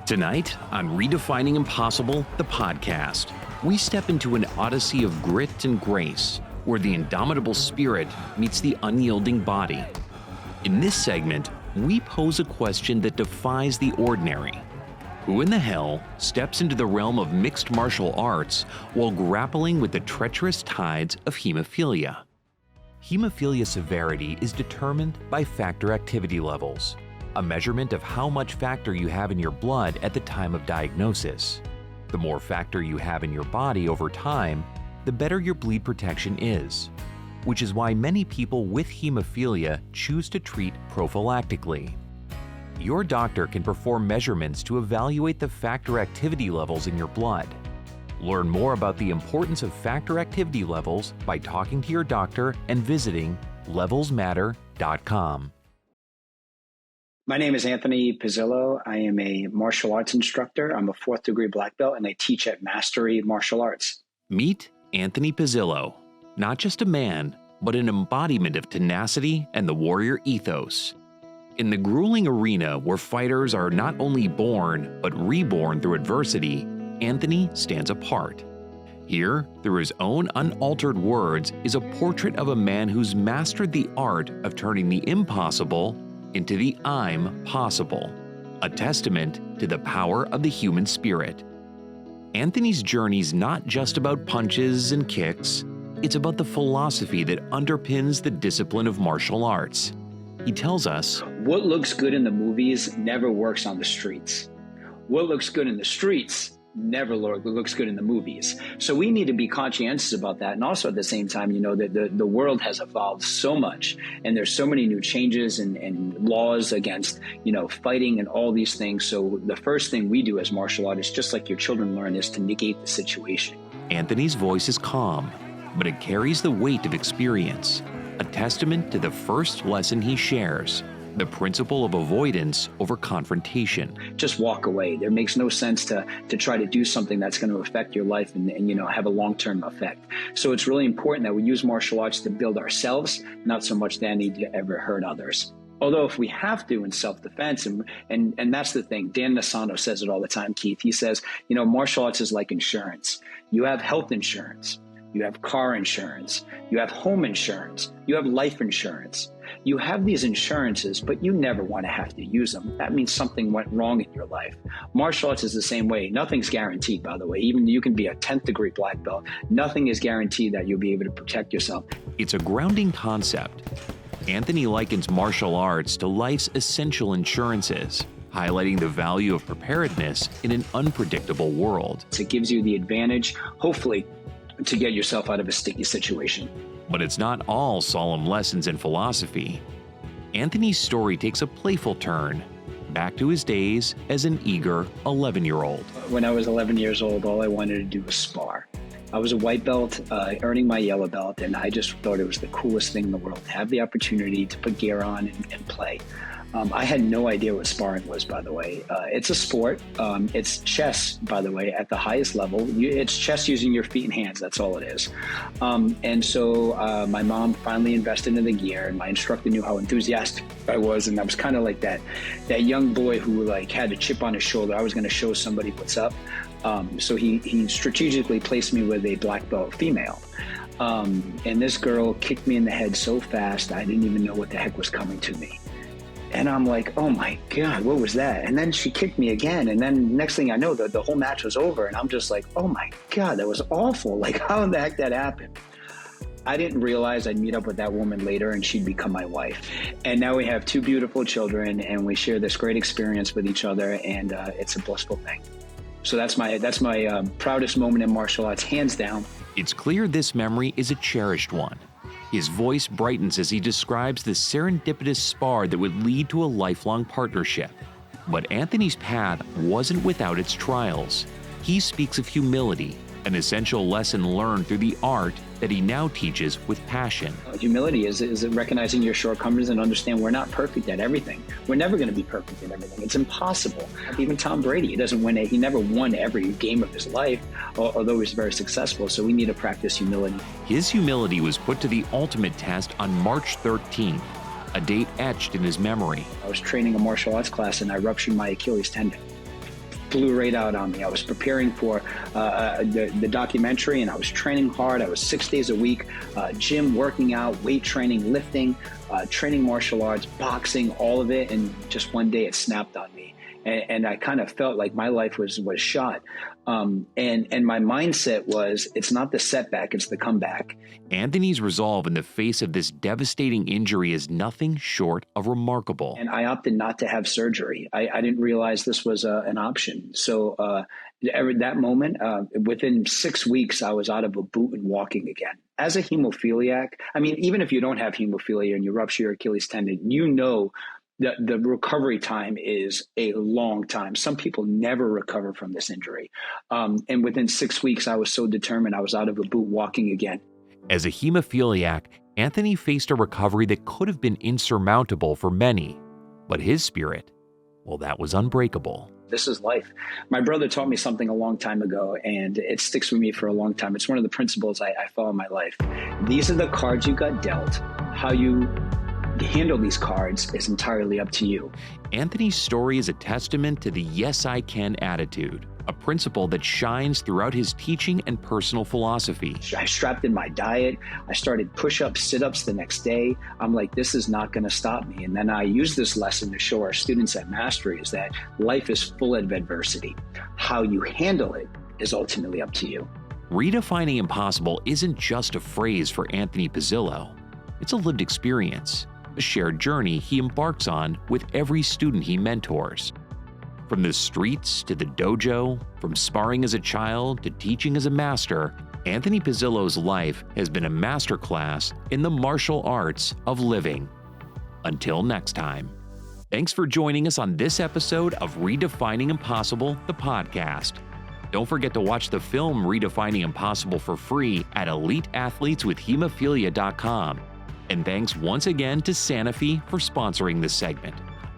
Tonight on Redefining Impossible, the podcast, we step into an odyssey of grit and grace, where the indomitable spirit meets the unyielding body. In this segment, we pose a question that defies the ordinary. Who in the hell steps into the realm of mixed martial arts while grappling with the treacherous tides of hemophilia? Hemophilia severity is determined by factor activity levels, a measurement of how much factor you have in your blood at the time of diagnosis. The more factor you have in your body over time, the better your bleed protection is, which is why many people with hemophilia choose to treat prophylactically. Your doctor can perform measurements to evaluate the factor activity levels in your blood. Learn more about the importance of factor activity levels by talking to your doctor and visiting levelsmatter.com. My name is Anthony Pezzillo. I am a martial arts instructor. I'm a 4th degree black belt and I teach at Mastery Martial Arts. Meet Anthony Pezzillo, not just a man, but an embodiment of tenacity and the warrior ethos. In the grueling arena where fighters are not only born, but reborn through adversity, Anthony stands apart. Here, through his own unaltered words, is a portrait of a man who's mastered the art of turning the impossible into the I'm possible, a testament to the power of the human spirit. Anthony's journey's not just about punches and kicks, it's about the philosophy that underpins the discipline of martial arts. He tells us, what looks good in the movies never works on the streets. What looks good in the streets never looks good in the movies. So we need to be conscientious about that. And also at the same time, you know, the world has evolved so much and there's so many new changes and laws against, you know, fighting and all these things. So the first thing we do as martial artists, just like your children learn, is to negate the situation. Anthony's voice is calm, but it carries the weight of experience, a testament to the first lesson he shares: the principle of avoidance over confrontation. Just walk away. There makes no sense to try to do something that's going to affect your life and you know, have a long-term effect. So it's really important that we use martial arts to build ourselves, not so much that need to ever hurt others. Although if we have to in self-defense, and that's the thing, Dan Nasano says it all the time, Keith. He says, you know, martial arts is like insurance. You have health insurance, you have car insurance, you have home insurance, you have life insurance. You have these insurances, but you never want to have to use them. That means something went wrong in your life. Martial arts is the same way. Nothing's guaranteed, by the way. Even you can be a 10th degree black belt. Nothing is guaranteed that you'll be able to protect yourself. It's a grounding concept. Anthony likens martial arts to life's essential insurances, highlighting the value of preparedness in an unpredictable world. It gives you the advantage, hopefully, to get yourself out of a sticky situation. But it's not all solemn lessons in philosophy. Anthony's story takes a playful turn, back to his days as an eager 11-year-old. When I was 11 years old, all I wanted to do was spar. I was a white belt, earning my yellow belt, and I just thought it was the coolest thing in the world to have the opportunity to put gear on and play. I had no idea what sparring was, by the way. It's a sport. It's chess, by the way, at the highest level. It's chess using your feet and hands. That's all it is. And so my mom finally invested in the gear, and my instructor knew how enthusiastic I was. And I was kind of like that young boy who like had a chip on his shoulder. I was going to show somebody what's up. So he strategically placed me with a black belt female. And this girl kicked me in the head so fast, I didn't even know what the heck was coming to me. And I'm like, oh my God, what was that? And then she kicked me again. And then next thing I know, the whole match was over. And I'm just like, oh my God, that was awful. Like, how in the heck that happened? I didn't realize I'd meet up with that woman later and she'd become my wife. And now we have 2 beautiful children and we share this great experience with each other. And it's a blissful thing. So that's my proudest moment in martial arts, hands down. It's clear this memory is a cherished one. His voice brightens as he describes the serendipitous spar that would lead to a lifelong partnership. But Anthony's path wasn't without its trials. He speaks of humility, an essential lesson learned through the art that he now teaches with passion. Humility is recognizing your shortcomings and understand we're not perfect at everything. We're never going to be perfect at everything. It's impossible. Even Tom Brady, he never won every game of his life, although he was very successful. So we need to practice humility. His humility was put to the ultimate test on March 13th, a date etched in his memory. I was training a martial arts class and I ruptured my Achilles tendon. blew right out on me. I was preparing for the documentary, and I was training hard. I was 6 days a week, gym, working out, weight training, lifting, training martial arts, boxing, all of it. And just one day it snapped on me. And I kind of felt like my life was shot. And my mindset was, it's not the setback, it's the comeback. Anthony's resolve in the face of this devastating injury is nothing short of remarkable. And I opted not to have surgery. I didn't realize this was an option. So that moment, within 6 weeks, I was out of a boot and walking again. As a hemophiliac, I mean, even if you don't have hemophilia and you rupture your Achilles tendon, you know the recovery time is a long time. Some people never recover from this injury. And within 6 weeks, I was so determined, I was out of a boot walking again. As a hemophiliac, Anthony faced a recovery that could have been insurmountable for many, but his spirit, well, that was unbreakable. This is life. My brother taught me something a long time ago, and it sticks with me for a long time. It's one of the principles I follow in my life. These are the cards you got dealt. How you handle these cards is entirely up to you. Anthony's story is a testament to the yes, I can attitude, a principle that shines throughout his teaching and personal philosophy. I strapped in my diet. I started push-ups, sit-ups the next day. I'm like, this is not going to stop me. And then I use this lesson to show our students at Mastery is that life is full of adversity. How you handle it is ultimately up to you. Redefining impossible isn't just a phrase for Anthony Pezzillo. It's a lived experience, a shared journey he embarks on with every student he mentors. From the streets to the dojo, from sparring as a child to teaching as a master, Anthony Pezzillo's life has been a masterclass in the martial arts of living. Until next time, thanks for joining us on this episode of Redefining Impossible, the podcast. Don't forget to watch the film Redefining Impossible for free at eliteathleteswithhemophilia.com. And thanks once again to Sanofi for sponsoring this segment.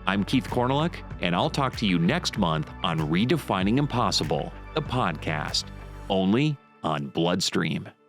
I'm Keith Korneluk, and I'll talk to you next month on Redefining Impossible, the podcast, only on BloodStream.